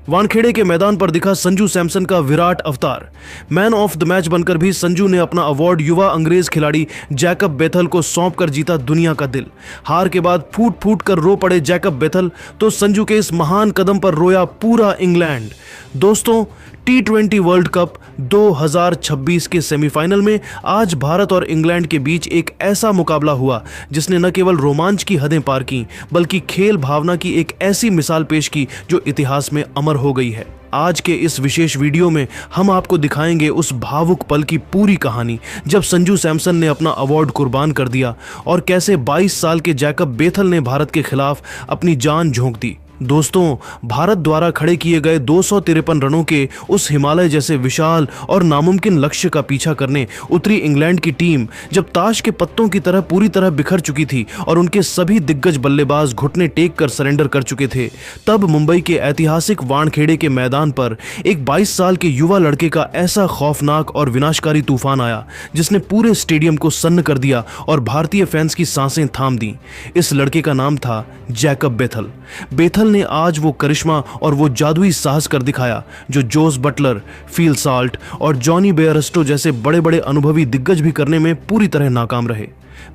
वानखेड़े के मैदान पर दिखा संजू सैमसन का विराट अवतार। मैन ऑफ द मैच बनकर भी संजू ने अपना अवार्ड युवा अंग्रेज खिलाड़ी जैकब बेथल को सौंपकर जीता दुनिया का दिल। हार के बाद फूट फूट कर रो पड़े जैकब बेथल, तो संजू के इस महान कदम पर रोया पूरा इंग्लैंड। दोस्तों, T20 वर्ल्ड कप 2026 के सेमीफाइनल में आज भारत और इंग्लैंड के बीच एक ऐसा मुकाबला हुआ जिसने न केवल रोमांच की हदें पार की, बल्कि खेल भावना की एक ऐसी मिसाल पेश की जो इतिहास में अमर हो गई है। आज के इस विशेष वीडियो में हम आपको दिखाएंगे उस भावुक पल की पूरी कहानी जब संजू सैमसन ने अपना अवार्ड कुर्बान कर दिया और कैसे 22 साल के जैकब बेथल ने भारत के खिलाफ अपनी जान झोंक दी। दोस्तों, भारत द्वारा खड़े किए गए 253 रनों के उस हिमालय जैसे विशाल और नामुमकिन लक्ष्य का पीछा करने उतरी इंग्लैंड की टीम जब ताश के पत्तों की तरह पूरी तरह बिखर चुकी थी और उनके सभी दिग्गज बल्लेबाज घुटने टेक कर सरेंडर कर चुके थे, तब मुंबई के ऐतिहासिक वानखेड़े के मैदान पर एक 22 साल के युवा लड़के का ऐसा खौफनाक और विनाशकारी तूफान आया जिसने पूरे स्टेडियम को सन्न कर दिया और भारतीय फैंस की सांसें थाम दी। इस लड़के का नाम था जैकब बेथल। बेथल ने आज वो करिश्मा और वो जादुई साहस कर दिखाया जो जोस बटलर, फील साल्ट और जॉनी बेयरस्टो जैसे बड़े बड़े अनुभवी दिग्गज भी करने में पूरी तरह नाकाम रहे।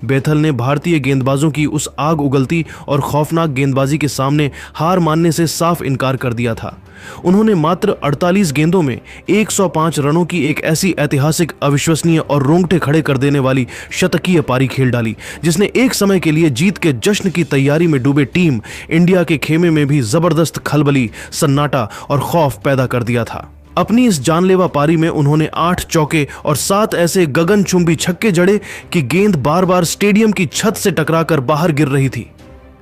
बेथल ने भारतीय गेंदबाजों की उस आग उगलती और खौफनाक गेंदबाजी के सामने हार मानने से साफ इनकार कर दिया था। उन्होंने मात्र 48 गेंदों में 105 रनों की एक ऐसी ऐतिहासिक, अविश्वसनीय और रोंगटे खड़े कर देने वाली शतकीय पारी खेल डाली जिसने एक समय के लिए जीत के जश्न की तैयारी में डूबे टीम इंडिया के खेमे में भी जबरदस्त खलबली, सन्नाटा और खौफ पैदा कर दिया था। अपनी इस जानलेवा पारी में उन्होंने 8 चौके और 7 ऐसे गगनचुंबी छक्के जड़े कि गेंद बार बार स्टेडियम की छत से टकराकर बाहर गिर रही थी।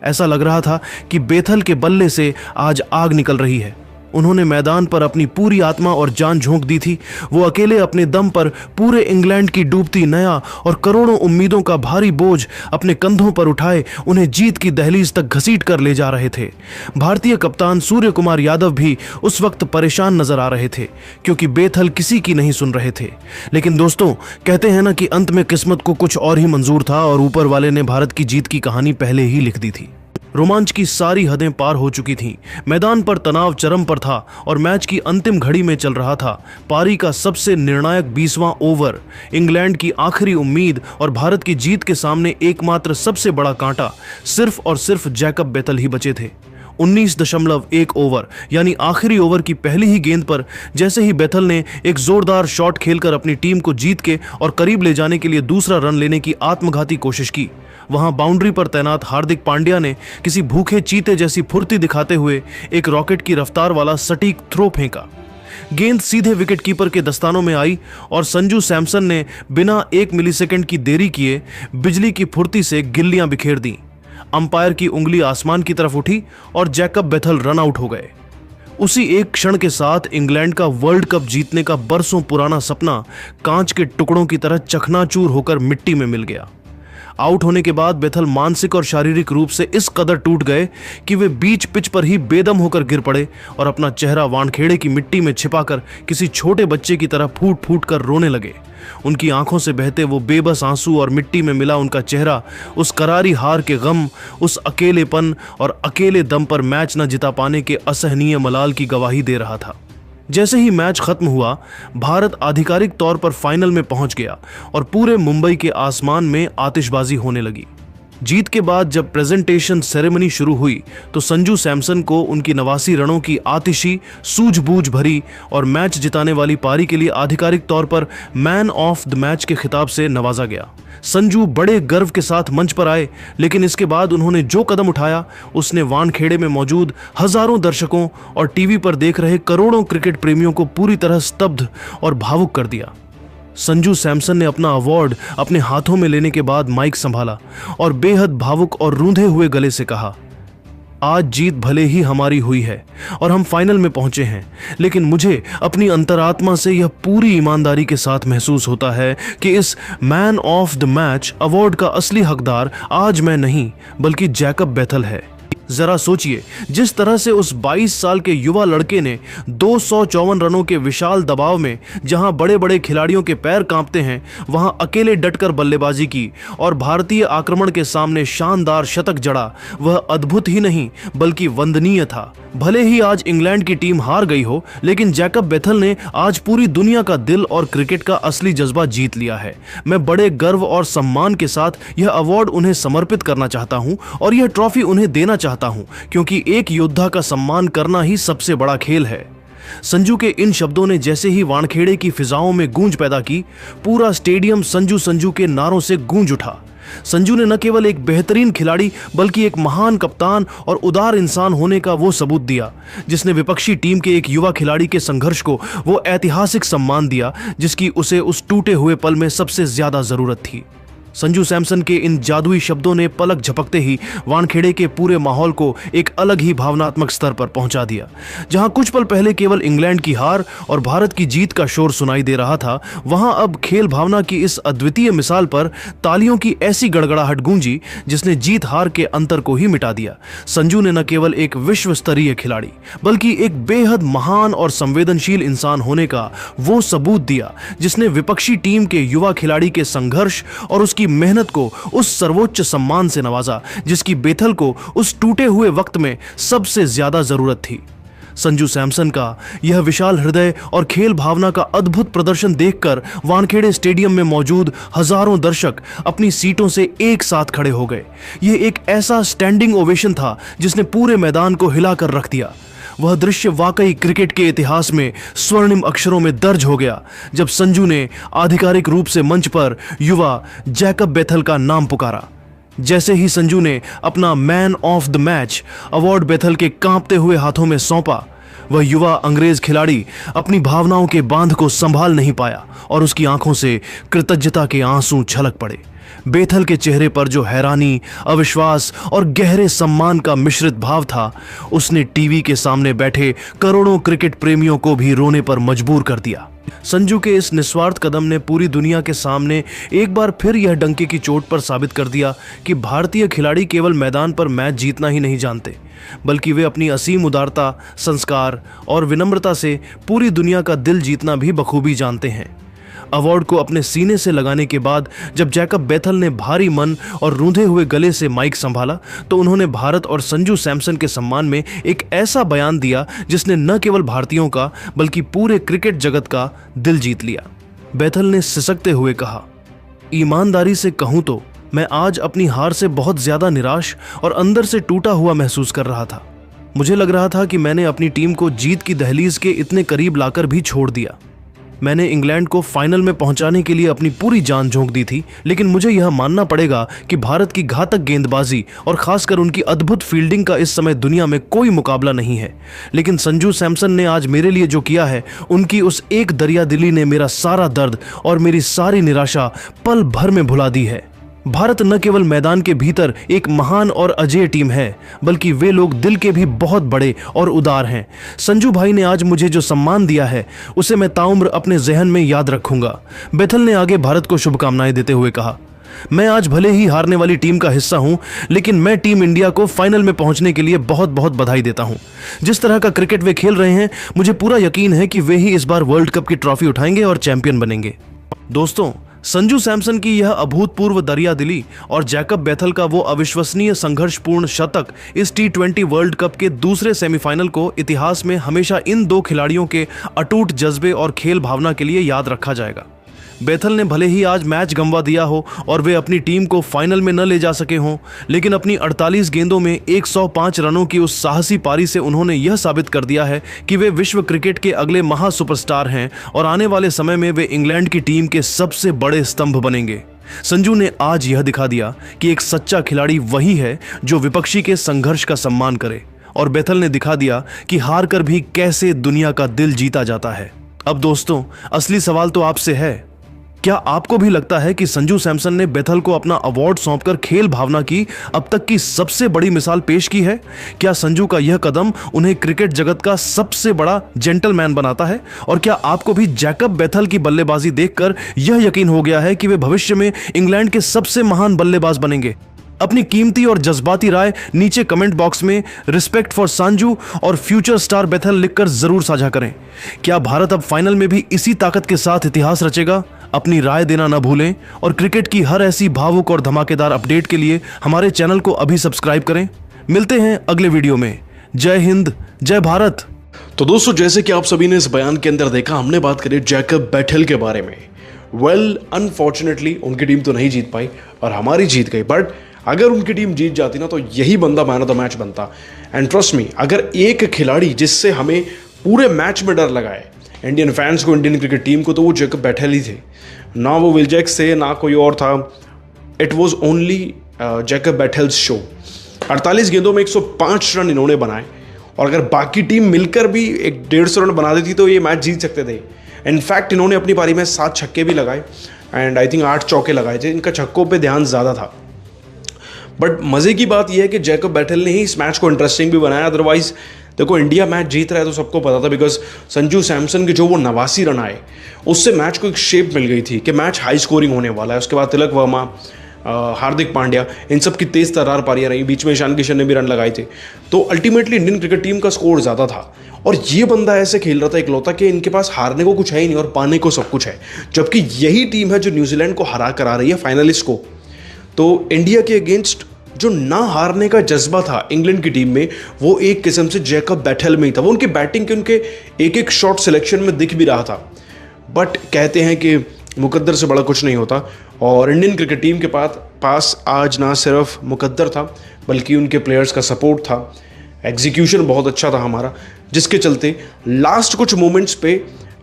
ऐसा लग रहा था कि बेथल के बल्ले से आज आग निकल रही है। उन्होंने मैदान पर अपनी पूरी आत्मा और जान झोंक दी थी। वो अकेले अपने दम पर पूरे इंग्लैंड की डूबती नया और करोड़ों उम्मीदों का भारी बोझ अपने कंधों पर उठाए उन्हें जीत की दहलीज तक घसीट कर ले जा रहे थे। भारतीय कप्तान सूर्य कुमार यादव भी उस वक्त परेशान नजर आ रहे थे क्योंकि बेथल किसी की नहीं सुन रहे थे। लेकिन दोस्तों, कहते हैं ना कि अंत में किस्मत को कुछ और ही मंजूर था और ऊपर वाले ने भारत की जीत की कहानी पहले ही लिख दी थी। रोमांच की सारी हदें पार हो चुकी थीं। मैदान पर तनाव चरम पर था और मैच की अंतिम घड़ी में चल रहा था पारी का सबसे निर्णायक 20वां ओवर। इंग्लैंड की आखिरी उम्मीद और भारत की जीत के सामने एकमात्र सबसे बड़ा कांटा सिर्फ और सिर्फ जैकब बेथल ही बचे थे। 19.1 ओवर यानी आखिरी ओवर की पहली ही गेंद पर जैसे ही बेथल ने एक जोरदार शॉट खेलकर अपनी टीम को जीत के और करीब ले जाने के लिए दूसरा रन लेने की आत्मघाती कोशिश की, वहां बाउंड्री पर तैनात हार्दिक पांड्या ने किसी भूखे चीते जैसी फुर्ती दिखाते हुए एक रॉकेट की रफ्तार वाला सटीक थ्रो फेंका। गेंद सीधे विकेट कीपर के दस्तानों में आई और संजू सैमसन ने बिना 1 मिलीसेकंड की देरी किए बिजली की फुर्ती से गिल्लियां बिखेर दी। अंपायर की उंगली आसमान की तरफ उठी और जैकब बेथल रन आउट हो गए। उसी एक क्षण के साथ इंग्लैंड का वर्ल्ड कप जीतने का बरसों पुराना सपना कांच के टुकड़ों की तरह चकनाचूर होकर मिट्टी में मिल गया। आउट होने के बाद बेथल मानसिक और शारीरिक रूप से इस कदर टूट गए कि वे बीच पिच पर ही बेदम होकर गिर पड़े और अपना चेहरा वानखेड़े की मिट्टी में छिपाकर किसी छोटे बच्चे की तरह फूट फूट कर रोने लगे। उनकी आंखों से बहते वो बेबस आंसू और मिट्टी में मिला उनका चेहरा उस करारी हार के गम, उस अकेलेपन और अकेले दम पर मैच न जिता पाने के असहनीय मलाल की गवाही दे रहा था। जैसे ही मैच खत्म हुआ, भारत आधिकारिक तौर पर फाइनल में पहुंच गया और पूरे मुंबई के आसमान में आतिशबाजी होने लगी। जीत के बाद जब प्रेजेंटेशन सेरेमनी शुरू हुई तो संजू सैमसन को उनकी 89 रनों की आतिशी, सूझबूझ भरी और मैच जिताने वाली पारी के लिए आधिकारिक तौर पर मैन ऑफ द मैच के खिताब से नवाजा गया। संजू बड़े गर्व के साथ मंच पर आए, लेकिन इसके बाद उन्होंने जो कदम उठाया उसने वानखेड़े में मौजूद हजारों दर्शकों और टीवी पर देख रहे करोड़ों क्रिकेट प्रेमियों को पूरी तरह स्तब्ध और भावुक कर दिया। संजू सैमसन ने अपना अवार्ड अपने हाथों में लेने के बाद माइक संभाला और बेहद भावुक और रूंधे हुए गले से कहा, आज जीत भले ही हमारी हुई है और हम फाइनल में पहुंचे हैं, लेकिन मुझे अपनी अंतरात्मा से यह पूरी ईमानदारी के साथ महसूस होता है कि इस man of the match award का असली हकदार आज मैं नहीं बल्कि जैकब बेथल है। जरा सोचिए, जिस तरह से उस 22 साल के युवा लड़के ने 254 रनों के विशाल दबाव में, जहां बड़े बड़े खिलाड़ियों के पैर कांपते हैं, वहां अकेले डटकर बल्लेबाजी की और भारतीय आक्रमण के सामने शानदार शतक जड़ा, वह अद्भुत ही नहीं बल्कि वंदनीय था। भले ही आज इंग्लैंड की टीम हार गई हो, लेकिन जैकब बेथल ने आज पूरी दुनिया का दिल और क्रिकेट का असली जज्बा जीत लिया है। मैं बड़े गर्व और सम्मान के साथ यह अवार्ड उन्हें समर्पित करना चाहता हूं और यह ट्रॉफी उन्हें देना चाहता हूं, क्योंकि एक योद्धा का सम्मान करना ही सबसे बड़ा खेल है। संजू के इन शब्दों ने जैसे ही वानखेड़े की फिजाओं में गूंज पैदा की, पूरा स्टेडियम संजू संजू के नारों से गूंज उठा। संजू ने न केवल एक बेहतरीन खिलाड़ी बल्कि एक महान कप्तान और उदार इंसान होने का वो सबूत दिया, जिसने विपक्षी टीम के एक युवा खिलाड़ी के संघर्ष को वो ऐतिहासिक सम्मान दिया जिसकी उसे उस टूटे हुए पल में सबसे ज्यादा जरूरत थी। संजू सैमसन के इन जादुई शब्दों ने पलक झपकते ही वानखेड़े के पूरे माहौल को एक अलग ही भावनात्मक स्तर पर पहुंचा दिया। जहां कुछ पल पहले केवल इंग्लैंड की हार और भारत की जीत का शोर सुनाई दे रहा था, वहां अब खेल भावना की इस अद्वितीय मिसाल पर तालियों की ऐसी गड़गड़ाहट गूंजी जिसने जीत हार के अंतर को ही मिटा दिया। संजू ने न केवल एक विश्व स्तरीय खिलाड़ी बल्कि एक बेहद महान और संवेदनशील इंसान होने का वो सबूत दिया, जिसने विपक्षी टीम के युवा खिलाड़ी के संघर्ष और उसकी मेहनत को उस सर्वोच्च सम्मान से नवाजा जिसकी बेथल को उस टूटे हुए वक्त में सबसे ज्यादा जरूरत थी। संजू सैमसन का यह विशाल हृदय और खेल भावना का अद्भुत प्रदर्शन देखकर वानखेड़े स्टेडियम में मौजूद हजारों दर्शक अपनी सीटों से एक साथ खड़े हो गए। यह एक ऐसा स्टैंडिंग ओवेशन था जिसने पूरे मैदान को हिलाकर रख दिया। वह दृश्य वाकई क्रिकेट के इतिहास में स्वर्णिम अक्षरों में दर्ज हो गया जब संजू ने आधिकारिक रूप से मंच पर युवा जैकब बेथल का नाम पुकारा। जैसे ही संजू ने अपना man of the match award बेथल के कांपते हुए हाथों में सौंपा, वह युवा अंग्रेज खिलाड़ी अपनी भावनाओं के बांध को संभाल नहीं पाया और उसकी आंखों से कृतज्ञता के आंसू छलक पड़े। बेथल के चेहरे पर जो हैरानी, अविश्वास और गहरे सम्मान का मिश्रित भाव था, उसने टीवी के सामने बैठे करोड़ों क्रिकेट प्रेमियों को भी रोने पर मजबूर कर दिया। संजू के इस निस्वार्थ कदम ने पूरी दुनिया के सामने एक बार फिर यह डंके की चोट पर साबित कर दिया कि भारतीय खिलाड़ी केवल मैदान पर मैच जीतना ही नहीं जानते, बल्कि वे अपनी असीम उदारता, संस्कार और विनम्रता से पूरी दुनिया का दिल जीतना भी बखूबी जानते हैं। अवार्ड को अपने सीने से लगाने के बाद जब जैकब बेथल ने भारी मन और रूंधे हुए गले से माइक संभाला, तो उन्होंने भारत और संजू सैमसन के सम्मान में एक ऐसा बयान दिया जिसने न केवल भारतीयों का बल्कि पूरे क्रिकेट जगत का दिल जीत लिया। बेथल ने सिसकते हुए कहा, ईमानदारी से कहूं तो मैं आज अपनी हार से बहुत ज्यादा निराश और अंदर से टूटा हुआ महसूस कर रहा था। मुझे लग रहा था कि मैंने अपनी टीम को जीत की दहलीज के इतने करीब लाकर भी छोड़ दिया। मैंने इंग्लैंड को फाइनल में पहुंचाने के लिए अपनी पूरी जान झोंक दी थी, लेकिन मुझे यह मानना पड़ेगा कि भारत की घातक गेंदबाजी और खासकर उनकी अद्भुत फील्डिंग का इस समय दुनिया में कोई मुकाबला नहीं है। लेकिन संजू सैमसन ने आज मेरे लिए जो किया है, उनकी उस एक दरियादिली ने मेरा सारा दर्द और मेरी सारी निराशा पल भर में भुला दी है। भारत न केवल मैदान के भीतर एक महान और अजेय टीम है, बल्कि वे लोग दिल के भी बहुत बड़े और उदार हैं। संजू भाई ने आज मुझे जो सम्मान दिया है, उसे मैं ताउम्र अपने जहन में याद रखूंगा। बेथल ने आगे भारत को शुभकामनाएं देते हुए कहा, मैं आज भले ही हारने वाली टीम का हिस्सा हूं, लेकिन मैं टीम इंडिया को फाइनल में पहुंचने के लिए बहुत बहुत बधाई देता हूं। जिस तरह का क्रिकेट वे खेल रहे हैं, मुझे पूरा यकीन है कि वे ही इस बार वर्ल्ड कप की ट्रॉफी उठाएंगे और चैंपियन बनेंगे। दोस्तों, संजू सैमसन की यह अभूतपूर्व दरियादिली और जैकब बेथल का वो अविश्वसनीय संघर्षपूर्ण शतक इस T20 वर्ल्ड कप के दूसरे सेमीफाइनल को इतिहास में हमेशा इन दो खिलाड़ियों के अटूट जज्बे और खेल भावना के लिए याद रखा जाएगा। बेथल ने भले ही आज मैच गंवा दिया हो और वे अपनी टीम को फाइनल में न ले जा सके हों, लेकिन अपनी 48 गेंदों में 105 रनों की उस साहसी पारी से उन्होंने यह साबित कर दिया है कि वे विश्व क्रिकेट के अगले महा सुपरस्टार हैं और आने वाले समय में वे इंग्लैंड की टीम के सबसे बड़े स्तंभ बनेंगे। संजू ने आज यह दिखा दिया कि एक सच्चा खिलाड़ी वही है जो विपक्षी के संघर्ष का सम्मान करे, और बेथल ने दिखा दिया कि हार कर भी कैसे दुनिया का दिल जीता जाता है। अब दोस्तों, असली सवाल तो आपसे है, क्या आपको भी लगता है कि संजू सैमसन ने बेथल को अपना अवार्ड सौंपकर खेल भावना की अब तक की सबसे बड़ी मिसाल पेश की है? क्या संजू का यह कदम उन्हें क्रिकेट जगत का सबसे बड़ा जेंटलमैन बनाता है? और क्या आपको भी जैकब बेथल की बल्लेबाजी देखकर यह यकीन हो गया है कि वे भविष्य में इंग्लैंड के सबसे महान बल्लेबाज बनेंगे? अपनी कीमती और जज्बाती राय नीचे कमेंट बॉक्स में रिस्पेक्ट फॉर संजू और फ्यूचर स्टार बेथल लिखकर जरूर साझा करें। क्या भारत अब फाइनल में भी इसी ताकत के साथ इतिहास रचेगा? अपनी राय देना न भूलें और क्रिकेट की हर ऐसी भावुक और धमाकेदार अपडेट के लिए हमारे चैनल को अभी सब्सक्राइब करें। मिलते हैं अगले वीडियो में। जय हिंद, जय भारत। तो दोस्तों, जैसे कि आप सभी ने इस बयान के अंदर देखा, हमने बात करी जैकब बैटल के बारे में। अनफॉर्चुनेटली उनकी टीम तो नहीं जीत पाई और हमारी जीत गई, बट अगर उनकी टीम जीत जाती ना तो यही बंदा मैन ऑफ द मैच बनता। एंड ट्रस्ट मी, अगर एक खिलाड़ी जिससे हमें पूरे मैच में डर लगा है इंडियन फैंस को, इंडियन क्रिकेट टीम को, तो वो जैकब बैटल ही थे। ना वो विल जैक्स थे, ना कोई और था। It was only Jacob battles show. 48 गेंदों में 105 रन इन्होंने बनाए और अगर बाकी टीम मिलकर भी 150 रन बना देती तो ये मैच जीत सकते थे। इनफैक्ट इन्होंने अपनी पारी में 7 छक्के भी लगाए एंड आई थिंक 8 चौके लगाए थे। इनका छक्कों पे ध्यान ज़्यादा था। बट मज़े की बात यह है कि जैकब बैटल ने ही इस मैच को इंटरेस्टिंग भी बनाया। अदरवाइज देखो, इंडिया मैच जीत रहा है तो सबको पता था, बिकॉज संजू सैमसन के जो वो 89 रन आए उससे मैच को एक शेप मिल गई थी कि मैच हाई स्कोरिंग होने वाला है। उसके बाद तिलक वर्मा, हार्दिक पांड्या, इन सब की तेज तर्रार पारियां रही, बीच में ईशान किशन ने भी रन लगाए थे। तो अल्टीमेटली इंडियन क्रिकेट टीम का स्कोर ज़्यादा था और ये बंदा ऐसे खेल रहा था इकलौता कि इनके पास हारने को कुछ है ही नहीं और पाने को सब कुछ है। जबकि यही टीम है जो न्यूजीलैंड को हरा कर आ रही है, फाइनलिस्ट को। तो इंडिया के अगेंस्ट जो ना हारने का जज्बा था इंग्लैंड की टीम में, वो एक किस्म से जैकब बैटल में ही था। वो उनकी बैटिंग के, उनके एक एक शॉट सिलेक्शन में दिख भी रहा था। बट कहते हैं कि मुकद्दर से बड़ा कुछ नहीं होता और इंडियन क्रिकेट टीम के पास आज ना सिर्फ मुकद्दर था बल्कि उनके प्लेयर्स का सपोर्ट था। एग्जीक्यूशन बहुत अच्छा था हमारा, जिसके चलते लास्ट कुछ मोमेंट्स पे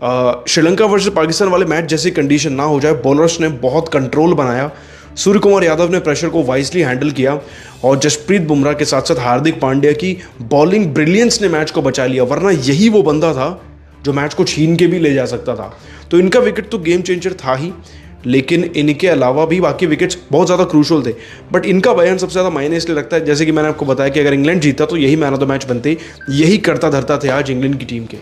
श्रीलंका वर्सेस पाकिस्तान वाले मैच जैसी कंडीशन ना हो जाए, बॉलर्स ने बहुत कंट्रोल बनाया। सूर्य कुमार यादव ने प्रेशर को वाइजली हैंडल किया और जसप्रीत बुमराह के साथ साथ हार्दिक पांड्या की बॉलिंग ब्रिलियंस ने मैच को बचा लिया। वरना यही वो बंदा था जो मैच को छीन के भी ले जा सकता था। तो इनका विकेट तो गेम चेंजर था ही, लेकिन इनके अलावा भी बाकी विकेट्स बहुत ज़्यादा क्रूशल थे। बट इनका बयान सबसे ज़्यादा मायने इसलिए रखता है, जैसे कि मैंने आपको बताया कि अगर इंग्लैंड जीता तो यही मैन ऑफ द मैच बनते। यही करता धरता थे आज इंग्लैंड की टीम के।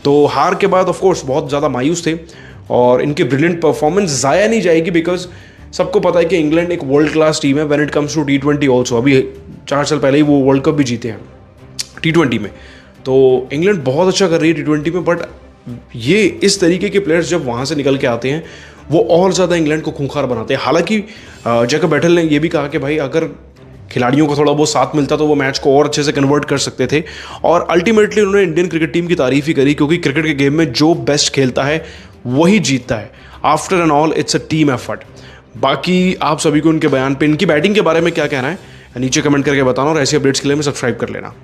तो हार के बाद ऑफकोर्स बहुत ज़्यादा मायूस थे और इनकी ब्रिलियंट परफॉर्मेंस ज़ाया नहीं जाएगी, बिकॉज सबको पता है कि इंग्लैंड एक वर्ल्ड क्लास टीम है when it comes to T20 also. अभी 4 साल पहले ही वो वर्ल्ड कप भी जीते हैं T20 में। तो इंग्लैंड बहुत अच्छा कर रही है T20 में। बट ये इस तरीके के प्लेयर्स जब वहाँ से निकल के आते हैं वो और ज़्यादा इंग्लैंड को खूंखार बनाते हैं। हालांकि जैकब बैटल ने ये भी कहा कि भाई अगर खिलाड़ियों को थोड़ा बहुत साथ मिलता तो वो मैच को और अच्छे से कन्वर्ट कर सकते थे। और अल्टीमेटली उन्होंने इंडियन क्रिकेट टीम की तारीफ ही करी, क्योंकि क्रिकेट के गेम में जो बेस्ट खेलता है वही जीतता है। After and all it's a team effort. बाकी आप सभी को उनके बयान पे, इनकी बैटिंग के बारे में क्या कहना है नीचे कमेंट करके बताना और ऐसी अपडेट्स के लिए हमें सब्सक्राइब कर लेना।